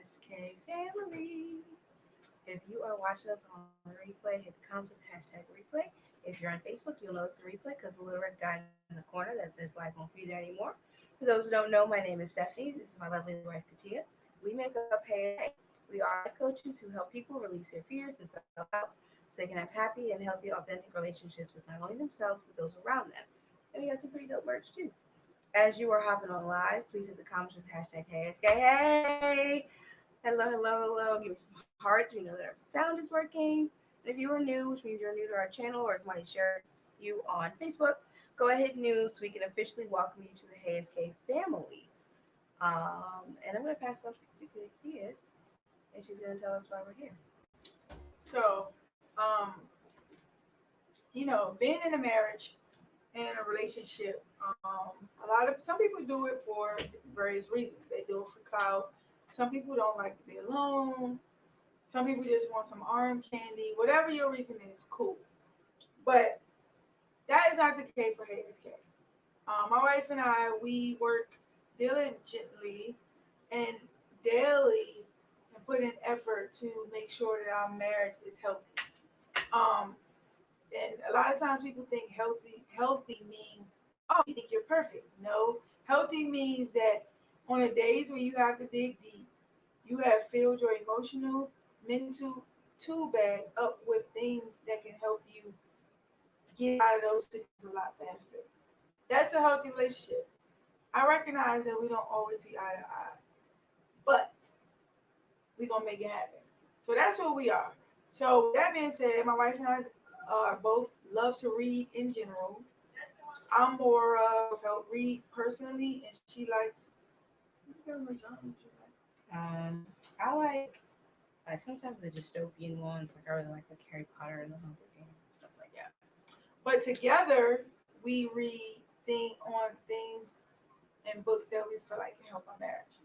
SK family. If you are watching us on replay, hit the comments with #replay. If you're on Facebook, you'll notice the replay because the little red dot in the corner that says life won't be there anymore. For those who don't know, my name is Stephanie. This is my lovely wife, Katia. We make up HeySK. We are life coaches who help people release their fears and self doubts so they can have happy and healthy, authentic relationships with not only themselves, but those around them. And we got some pretty dope merch too. As you are hopping on live, please hit the comments with #HeySK. Hey! Hello, hello, hello. Give me some hearts. We know that our sound is working. And if you are new, which means you're new to our channel or somebody shared you on Facebook, go ahead and hit new so we can officially welcome you to the HeySK family. And I'm going to pass off to Kid, and she's going to tell us why we're here. So, um, being in a marriage and in a relationship, some people do it for various reasons. They do it for clout. Some people don't like to be alone. Some people just want some arm candy. Whatever your reason is, cool. But that is not the case for HSK. My wife and I, we work diligently and daily and put in effort to make sure that our marriage is healthy. Um, and a lot of times people think healthy means, oh, you think you're perfect. No, healthy means that on the days where you have to dig deep, you have filled your emotional, mental tool bag up with things that can help you get out of those situations a lot faster. That's a healthy relationship. I recognize that we don't always see eye to eye, but we're gonna make it happen. So that's what we are. So with that being said, my wife and I both love to read in general. I'm more help read personally, and she likes. I like sometimes the dystopian ones. Like I really like Harry Potter and the Hunger Games and stuff like that. But together we read things and books that we feel like can help our marriage.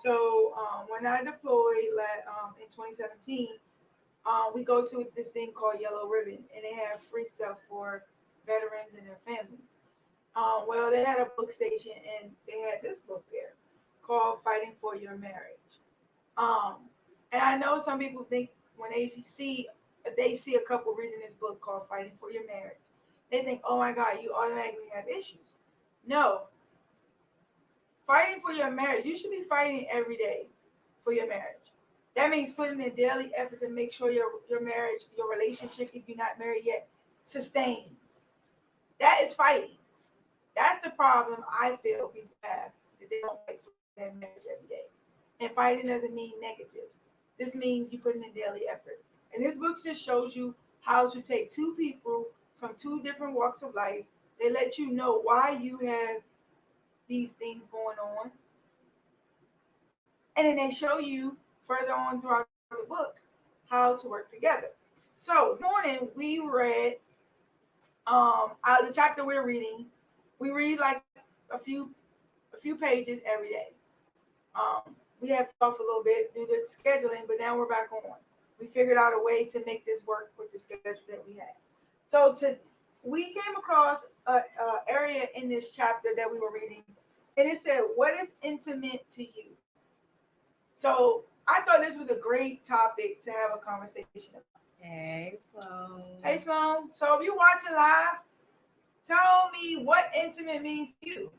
So when I deployed in 2017, we go to this thing called Yellow Ribbon, and they have free stuff for veterans and their families. Well, they had a book station, and they had this book there called "Fighting for Your Marriage." Um, and I know some people think when they see a couple reading this book called "Fighting for Your Marriage," they think, "Oh my God, you automatically have issues." No, fighting for your marriage, you should be fighting every day for your marriage. That means putting in daily effort to make sure your marriage, your relationship, if you're not married yet, sustain. That is fighting. That's the problem I feel people have, that they don't fight for their marriage every day. And fighting doesn't mean negative. This means you put in a daily effort. And this book just shows you how to take two people from two different walks of life. They let you know why you have these things going on. And then they show you further on throughout the book how to work together. So this morning we read out of the chapter we're reading. We read like a few pages every day. We have off a little bit due to scheduling, but now we're back on. We figured out a way to make this work with the schedule that we had. We came across a area in this chapter that we were reading, and it said, "What is intimate to you?" So I thought this was a great topic to have a conversation about. Hey, Sloan. Hey, Sloan. So if you're watching live, tell me what intimate means to you.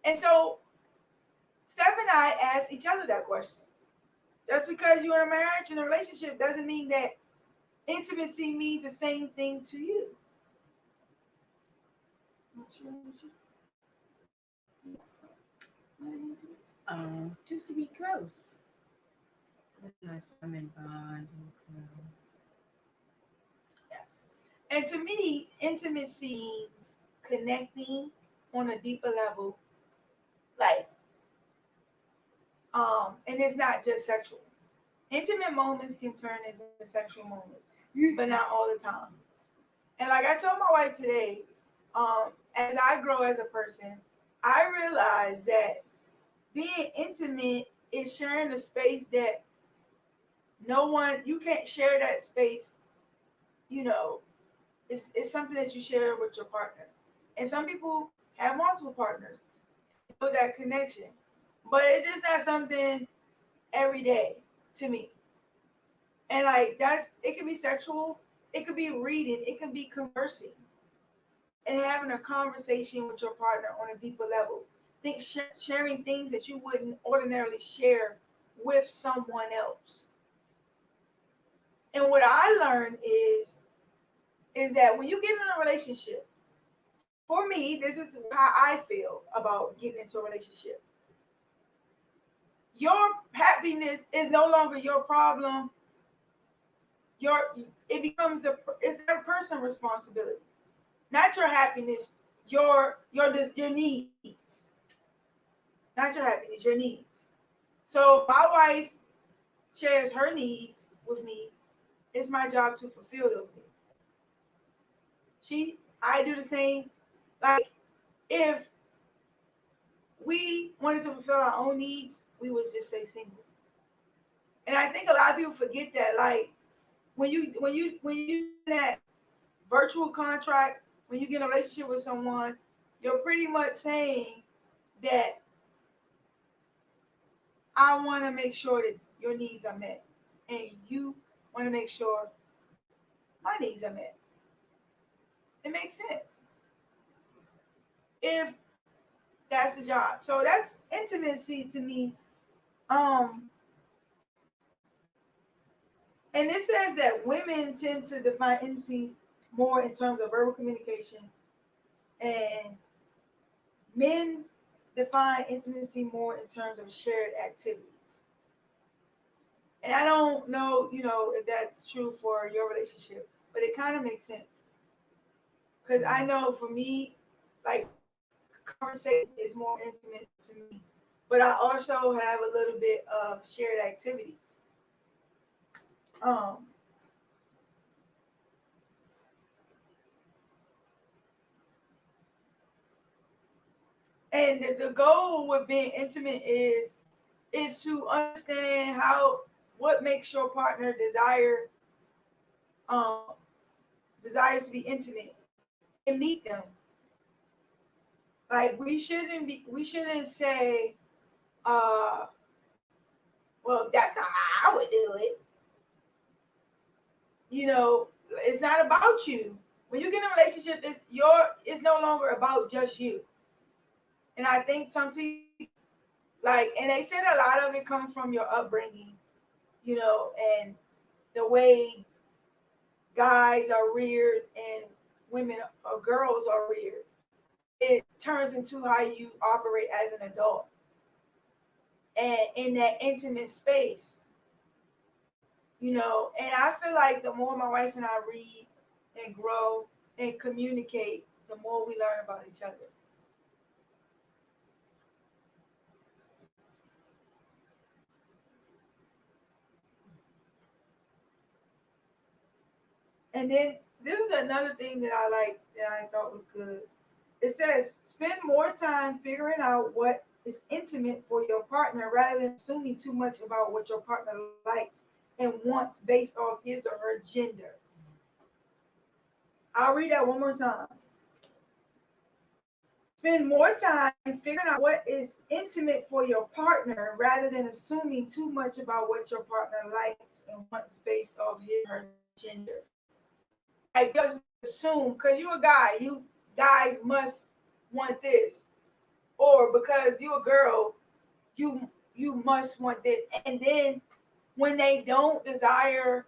And so Steph and I asked each other that question. Just because you're in a marriage and a relationship doesn't mean that intimacy means the same thing to you. Just to be close. A nice women bond. Yes. And to me, intimacy means connecting on a deeper level, like, and it's not just sexual. Intimate moments can turn into sexual moments, but not all the time. And like I told my wife today, as I grow as a person, I realize that being intimate is sharing a space that no one, you can't share that space, you know, it's something that you share with your partner. And some people have multiple partners and build that connection. but it's just not something every day to me. And like it could be sexual, it could be reading, it could be conversing and having a conversation with your partner on a deeper level. Think sharing things that you wouldn't ordinarily share with someone else. And what I learned is that when you get in a relationship, for me, this is how I feel about getting into a relationship. Your happiness is no longer your problem. Your it becomes it's that person's responsibility, not your happiness. Your needs, not your happiness, your needs. So my wife shares her needs with me. It's my job to fulfill those needs. I do the same. Like if we wanted to fulfill our own needs, we would just stay single. And I think a lot of people forget that. Like when you sign that virtual contract, when you get in a relationship with someone, you're pretty much saying that I want to make sure that your needs are met, and you want to make sure my needs are met. It makes sense if that's the job. So that's intimacy to me. Um, and it says that women tend to define intimacy more in terms of verbal communication, and men define intimacy more in terms of shared activities. And I don't know, if that's true for your relationship, but it kind of makes sense. Because I know for me, like conversation is more intimate to me, but I also have a little bit of shared activities. Um, and the goal with being intimate is to understand what makes your partner um desires to be intimate and meet them. Like we shouldn't say, uh, well, that's not how I would do it. It's not about you. When you get in a relationship, it's no longer about just you. And I think sometimes, like, and they said a lot of it comes from your upbringing, and the way guys are reared and women or girls are reared. It turns into how you operate as an adult and in that intimate space, And I feel like the more my wife and I read and grow and communicate, the more we learn about each other. And then this is another thing that I like that I thought was good. It says spend more time figuring out what is intimate for your partner rather than assuming too much about what your partner likes and wants based off his or her gender. I'll read that one more time. Spend more time figuring out what is intimate for your partner rather than assuming too much about what your partner likes and wants based off his or her gender. Like, just assume because you're a guy, you guys must want this, or because you're a girl, you must want this. And then when they don't desire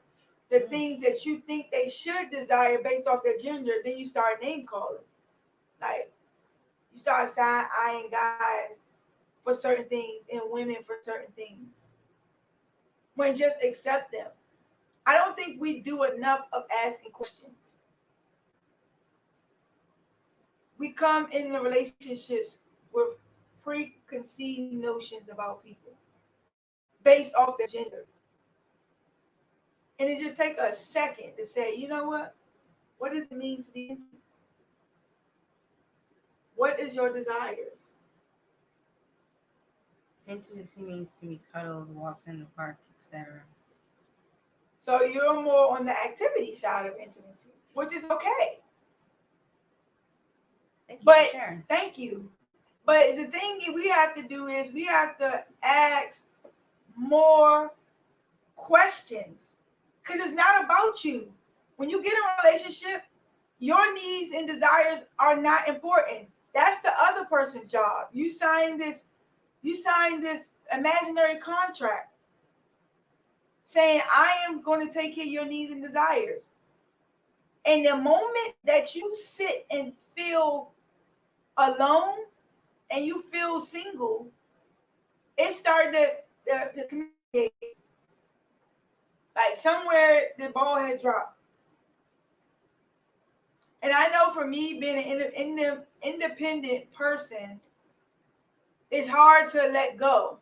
the things that you think they should desire based off their gender, then you start name calling. Like you start side eyeing guys for certain things and women for certain things. When just accept them. I don't think we do enough of asking questions. We come in the relationships with preconceived notions about people based off their gender. And it just takes a second to say, you know what? What does it mean to be intimate? What is your desires? Intimacy means to me cuddles, walks in the park, etc. So you're more on the activity side of intimacy, which is okay. Thank you But for sharing. thank you. But the thing we have to do is we have to ask more questions, because it's not about you. When you get in a relationship, your needs and desires are not important. That's the other person's job. You sign this imaginary contract saying, I am going to take care of your needs and desires. And the moment that you sit and feel alone and you feel single, it started to communicate. Like somewhere the ball had dropped. And I know for me, being an independent person, it's hard to let go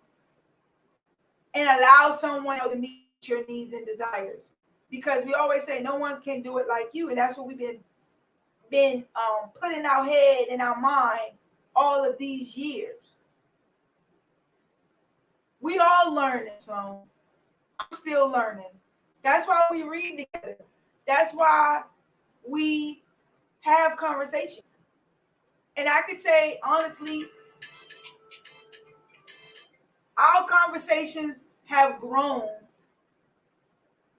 and allow someone else to meet your needs and desires. Because we always say no one can do it like you. And that's what we've been put in our head and our mind all of these years. We all learning, so I'm still learning. That's why we read together. That's why we have conversations. And I could say, honestly, our conversations have grown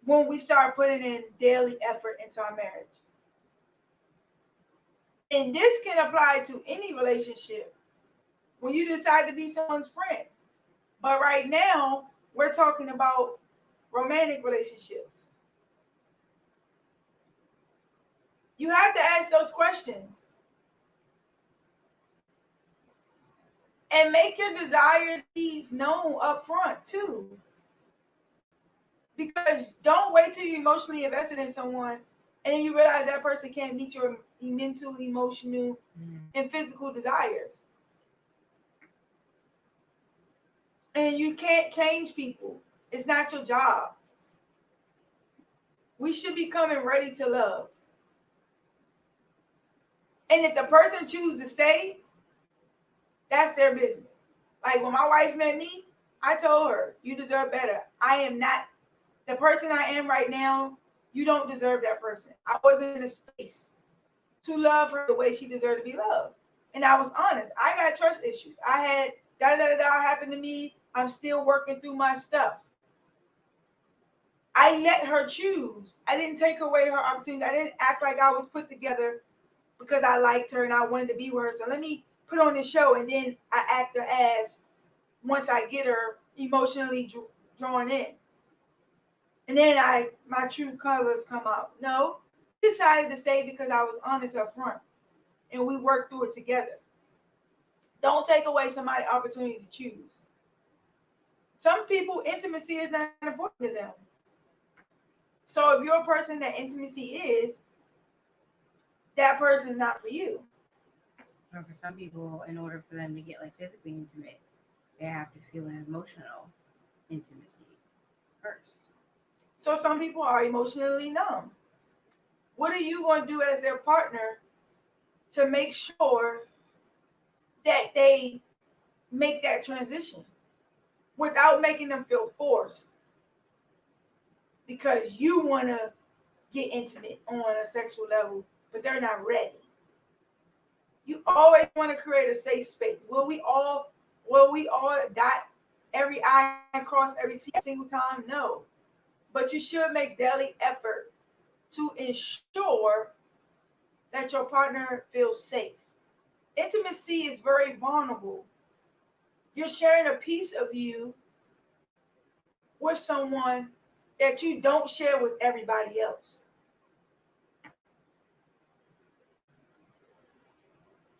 when we start putting in daily effort into our marriage. And this can apply to any relationship when you decide to be someone's friend. But right now, we're talking about romantic relationships. You have to ask those questions and make your desires, needs known up front too. Because don't wait till you're emotionally invested in someone and then you realize that person can't meet your mental, emotional, and physical desires. And you can't change people. It's not your job. We should be coming ready to love. And if the person chooses to stay, that's their business. Like when my wife met me, I told her, you deserve better. I am not the person I am right now. You don't deserve that person. I wasn't in a space to love her the way she deserved to be loved. And I was honest. I got trust issues. I had da happen to me. I'm still working through my stuff. I let her choose. I didn't take away her opportunity. I didn't act like I was put together because I liked her and I wanted to be with her. So let me put on this show and then I act her as once I get her emotionally drawn in. And then my true colors come out. No, I decided to stay because I was honest up front and we worked through it together. Don't take away somebody's opportunity to choose. Some people, intimacy is not important to them. So if you're a person that intimacy is, that person is not for you. Or for some people, in order for them to get like physically intimate, they have to feel an emotional intimacy first. So some people are emotionally numb. What are you going to do as their partner to make sure that they make that transition without making them feel forced? Because you want to get intimate on a sexual level, but they're not ready. You always want to create a safe space. Will we all dot every I cross every single time? No. But you should make daily effort to ensure that your partner feels safe. Intimacy is very vulnerable. You're sharing a piece of you with someone that you don't share with everybody else.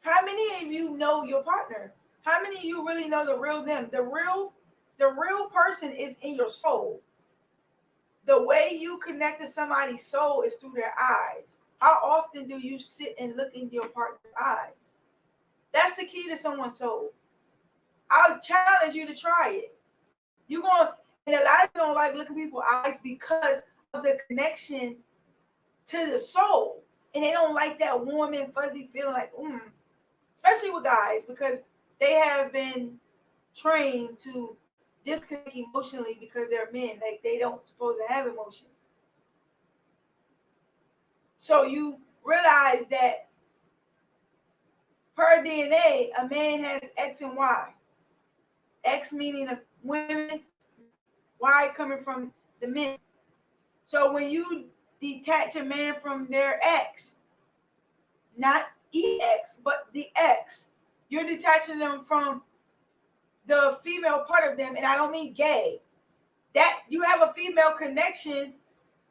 How many of you know your partner? How many of you really know the real them? The real person is in your soul. The way you connect to somebody's soul is through their eyes. How often do you sit and look in your partner's eyes? That's the key to someone's soul. I'll challenge you to try it. You're going, and a lot of people don't like looking people's eyes because of the connection to the soul. And they don't like that warm and fuzzy feeling like, especially with guys, because they have been trained to disconnect emotionally because they're men. Like they don't supposed to have emotions. So you realize that Per DNA, a man has X and Y. X meaning the women, Y coming from the men. So when you detach a man from their X, not EX, but the X, you're detaching them from the female part of them. And I don't mean gay. That you have a female connection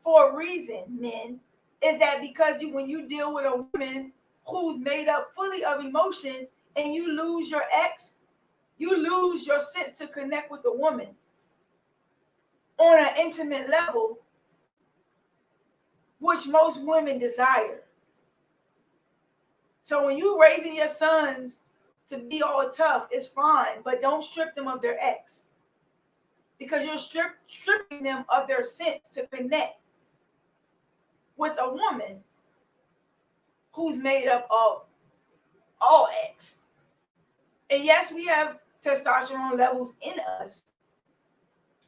for a reason, men. Is that because when you deal with a woman who's made up fully of emotion and you lose your X, you lose your sense to connect with the woman on an intimate level, which most women desire. So when you raising your sons to be all tough, it's fine, but don't strip them of their X, because you're stripping them of their sense to connect with a woman who's made up of all X. And yes, we have testosterone levels in us,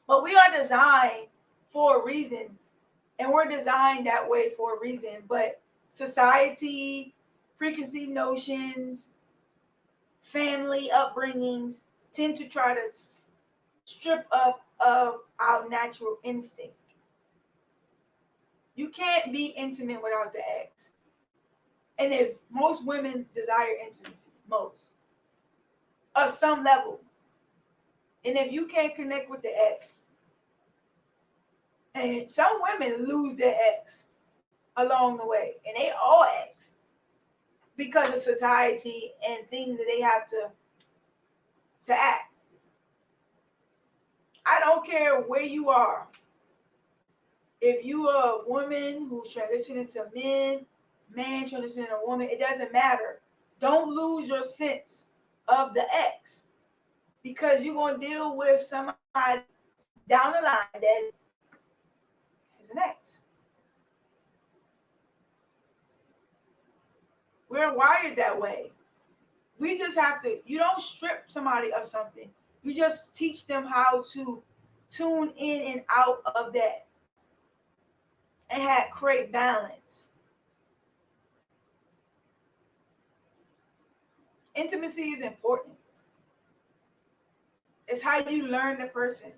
but we are designed for a reason, and we're designed that way for a reason. But society, preconceived notions, family upbringings tend to try to strip up of our natural instinct. You can't be intimate without the X. And if most women desire intimacy, most, of some level, and if you can't connect with the X, and some women lose their X along the way, and they all X because of society and things that they have to act. I don't care where you are. If you are a woman who's transitioning to man transitioning to a woman, it doesn't matter. Don't lose your sense of the X, because you're going to deal with somebody down the line that is an X. We're wired that way. We just have to, you don't strip somebody of something. You just teach them how to tune in and out of that and create balance. Intimacy is important. It's how you learn the person.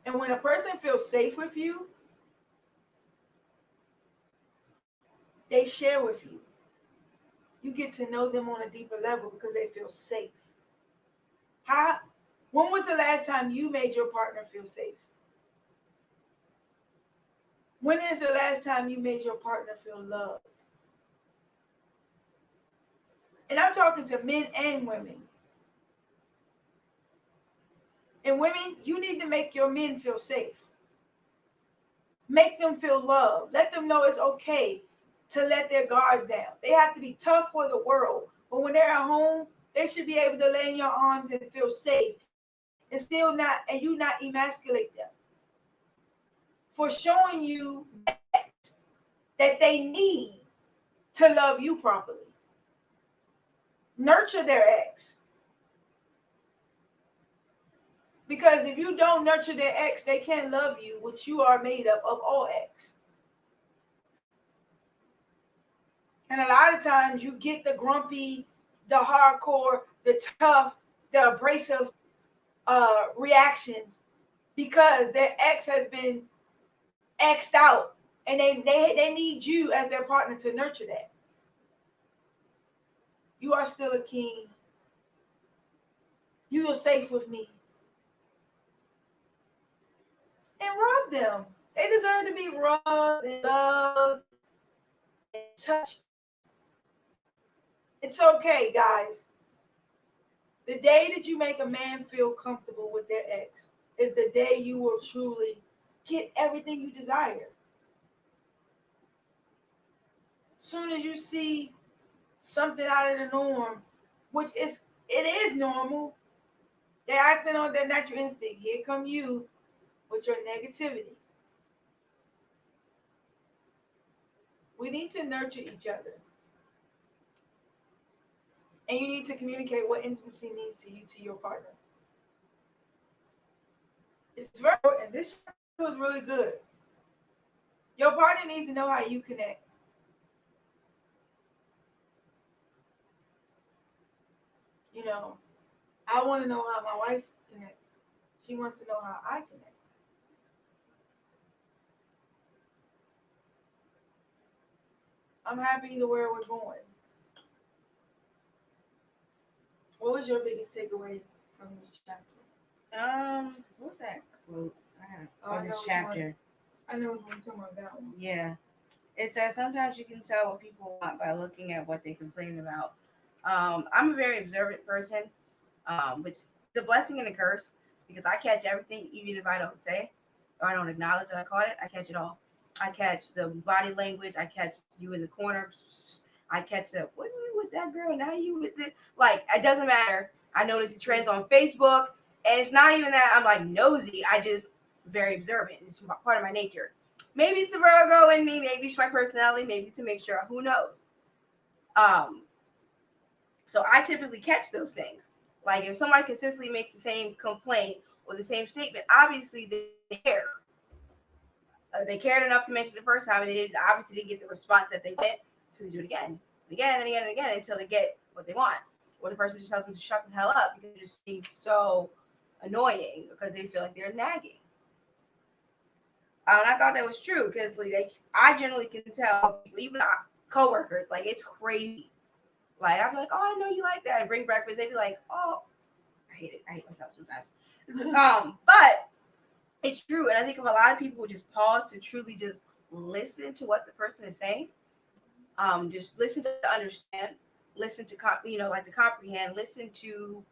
And when a person feels safe with you, they share with you. You get to know them on a deeper level because they feel safe. When was the last time you made your partner feel safe? When is the last time you made your partner feel loved? And I'm talking to men and women. And women, you need to make your men feel safe. Make them feel loved. Let them know it's okay to let their guards down. They have to be tough for the world. But when they're at home, they should be able to lay in your arms and feel safe and still not, and you not emasculate them for showing you that they need to love you properly. Nurture their X. Because if you don't nurture their X, they can't love you, which you are made up of all X. And a lot of times you get the grumpy, the hardcore, the tough, the abrasive reactions because their X has been X'd out, and they need you as their partner to nurture that. You are still a king. You are safe with me. And rub them. They deserve to be rubbed and loved and touched. It's okay, guys. The day that you make a man feel comfortable with their X is the day you will truly get everything you desire. Soon as you see something out of the norm, which it is normal, they're acting on their natural instinct. Here come you with your negativity. We need to nurture each other. And you need to communicate what intimacy means to you, to your partner. It's very important. This show is really good. Your partner needs to know how you connect. You know, I want to know how my wife connects. She wants to know how I connect. I'm happy to where we're going. What was your biggest takeaway from this chapter? What was that quote? Oh, I This know which one. chapter. I know what you're talking about that one. Yeah. It says sometimes you can tell what people want by looking at what they complain about. I'm a very observant person, which is a blessing and a curse because I catch everything, even if I don't say or I don't acknowledge that I caught it. I catch it all. I catch the body language. I catch you in the corner. I catch the what are you with that girl? Now you with this? Like it doesn't matter. I notice the trends on Facebook, and it's not even that I'm like nosy. I just very observant. It's part of my nature. Maybe it's the Virgo in me. Maybe it's my personality. Maybe to make sure. Who knows? Um, so I typically catch those things. Like if somebody consistently makes the same complaint or the same statement, obviously they care. They cared enough to mention it the first time, and they obviously didn't get the response that they wanted, so they do it again, and again, and again, and again until they get what they want. Or the person just tells them to shut the hell up because it just seems so annoying because they feel like they're nagging. And I thought that was true because like I generally can tell people, even coworkers, like it's crazy. Like I'm like, oh, I know you like that. And bring breakfast. They'd be like, oh, I hate it. I hate myself sometimes. But it's true, and I think if a lot of people would just pause to truly just listen to what the person is saying, just listen to understand, listen to like to comprehend, listen to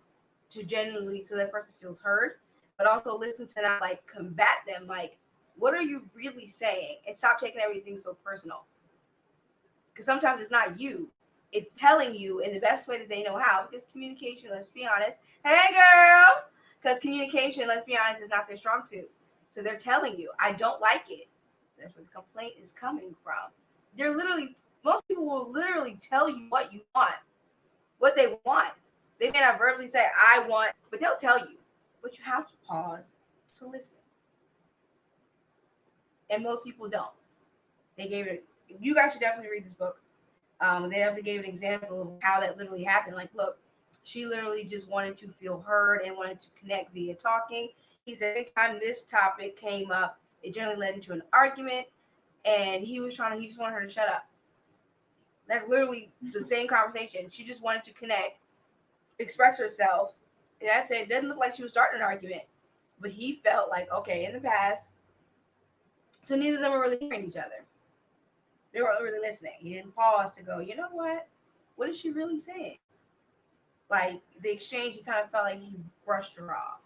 genuinely so that person feels heard, but also listen to not like combat them. Like, what are you really saying? And stop taking everything so personal. Because sometimes it's not you. It's telling you in the best way that they know how. Because communication, let's be honest. Hey, girl. Because communication, let's be honest, is not their strong suit. So they're telling you, I don't like it. That's where the complaint is coming from. They're literally, most people will literally tell you what you want, what they want. They may not verbally say, I want, but they'll tell you. But you have to pause to listen. And most people don't. They gave it, you guys should definitely read this book. They definitely gave an example of how that literally happened. Like, look, she literally just wanted to feel heard and wanted to connect via talking. He said anytime this topic came up, it generally led into an argument, and he just wanted her to shut up. That's literally the same conversation. She just wanted to connect, express herself, and that's it. It doesn't look like she was starting an argument, but he felt like, okay, in the past, so neither of them were really hearing each other. They weren't really listening. He didn't pause to go, you know what? What is she really saying? Like the exchange, he kind of felt like he brushed her off.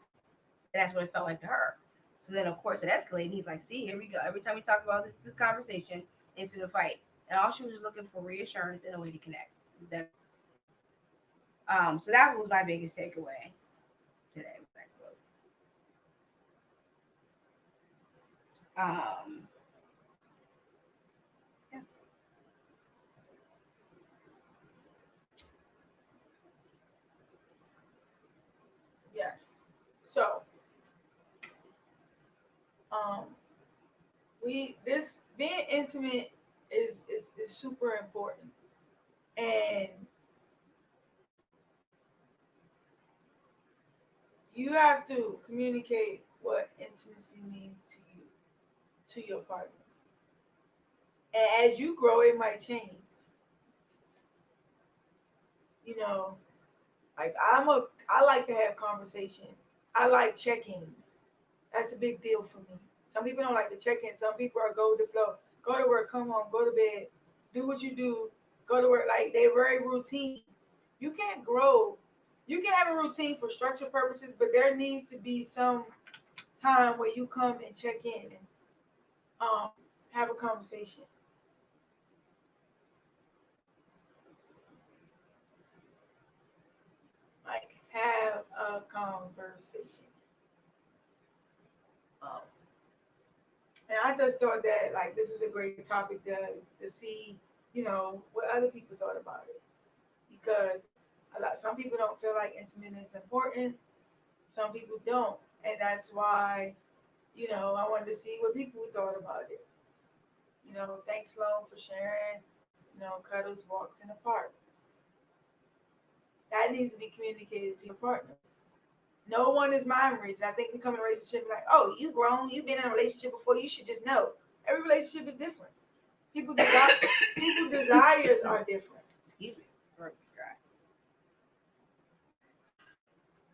And that's what it felt like to her. So then, of course, it escalated. And he's like, see, here we go. Every time we talk about this conversation, into the fight. And all she was just looking for reassurance and a way to connect. So that was my biggest takeaway today with that quote. Yeah. Yes. So, um, we this being intimate is super important, and you have to communicate what intimacy means to you, to your partner. And as you grow, it might change. You know, like I like to have conversation. I like check-ins. That's a big deal for me. Some people don't like to check in. Some people are go with the flow. Go to work, come home, go to bed, do what you do, go to work. Like they're very routine. You can't grow. You can have a routine for structure purposes, but there needs to be some time where you come and check in and um, have a conversation. Like have a conversation. Um, and I just thought that like this was a great topic to see, what other people thought about it because some people don't feel like intimate is important. Some people don't, and that's why I wanted to see what people thought about it. Thanks Sloan for sharing. Cuddles walks in the park. That that needs to be communicated to your partner. No one is mind reading. I think we come in a relationship like, oh, you grown, you've been in a relationship before, you should just know. Every relationship is different. People desires are different. Excuse me. Throat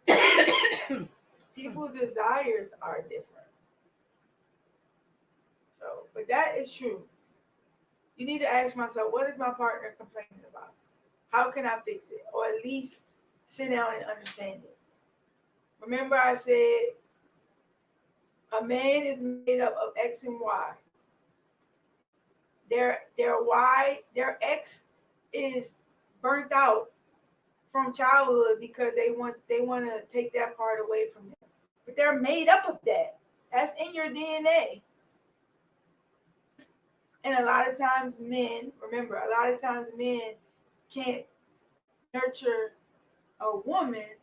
dry. People desires are different. So, but that is true. You need to ask myself, what is my partner complaining about? How can I fix it? Or at least sit down and understand it. Remember I said a man is made up of X and Y. Their X is burnt out from childhood because they want to take that part away from them. But they're made up of that. That's in your DNA. And a lot of times men can't nurture a woman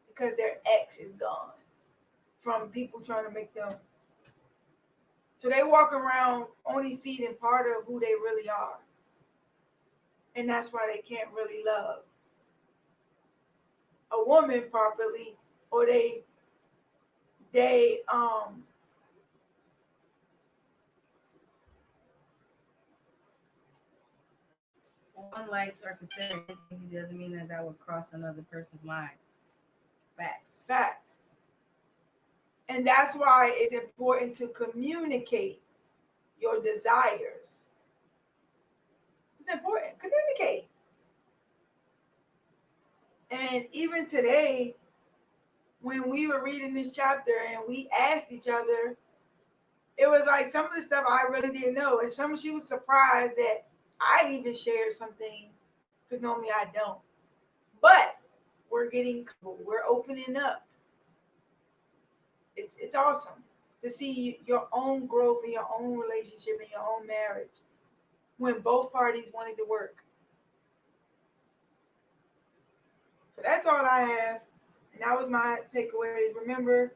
because their ex is gone from people trying to make them. So they walk around only feeding part of who they really are. And that's why they can't really love a woman properly, or they one likes or considering intimacy doesn't mean that would cross another person's mind. Facts. And that's why it's important to communicate your desires. It's important. Communicate. And even today, when we were reading this chapter and we asked each other, it was like some of the stuff I really didn't know. And she was surprised that I even shared some things because normally I don't. But we're we're opening up. It's awesome to see your own growth in your own relationship, in your own marriage, when both parties wanted to work. So that's all I have. And that was my takeaway. Remember,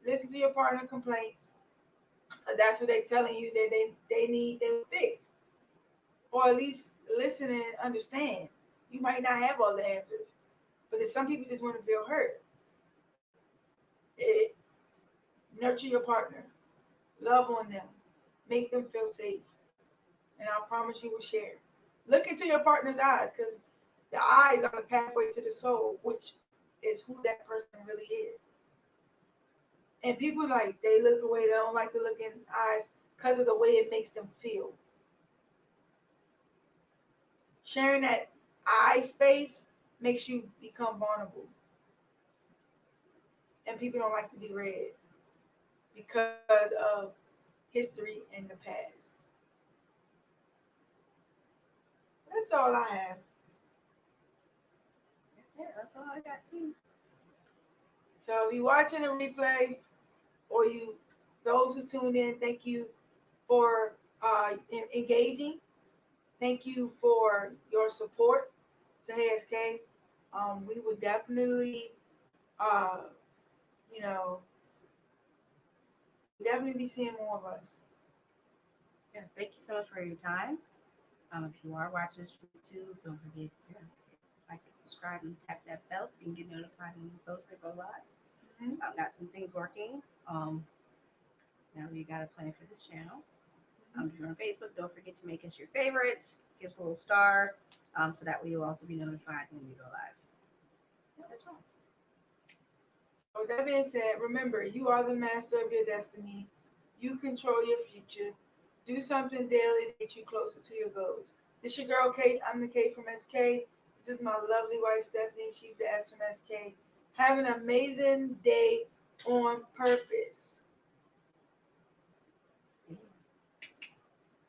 listen to your partner complaints. That's what they're telling you that they need to fix. Or at least listen and understand. You might not have all the answers, but some people just want to feel heard. Nurture your partner. Love on them. Make them feel safe. And I promise you will share. Look into your partner's eyes, because the eyes are the pathway to the soul, which is who that person really is. And people they look away, they don't like to look in eyes because of the way it makes them feel. Sharing that eye space makes you become vulnerable. And people don't like to be read because of history in the past. That's all I have. Yeah, that's all I got too. So if you're watching a replay, or those who tuned in, thank you for engaging. Thank you for your support to ASK. We would definitely, uh, definitely be seeing more of us. Yeah, thank you so much for your time. If you are watching this from YouTube, don't forget to like and subscribe and tap that bell so you can get notified when we post it go live. Mm-hmm. I've got some things working. Now we got a plan for this channel. If you're on Facebook, don't forget to make us your favorites. Give us a little star, so that way you'll also be notified when we go live. Yeah, that's all. So with that being said, remember, you are the master of your destiny. You control your future. Do something daily to get you closer to your goals. This your girl Kate. I'm the Kate from SK. This is my lovely wife Stephanie. She's the S from SK. Have an amazing day on purpose.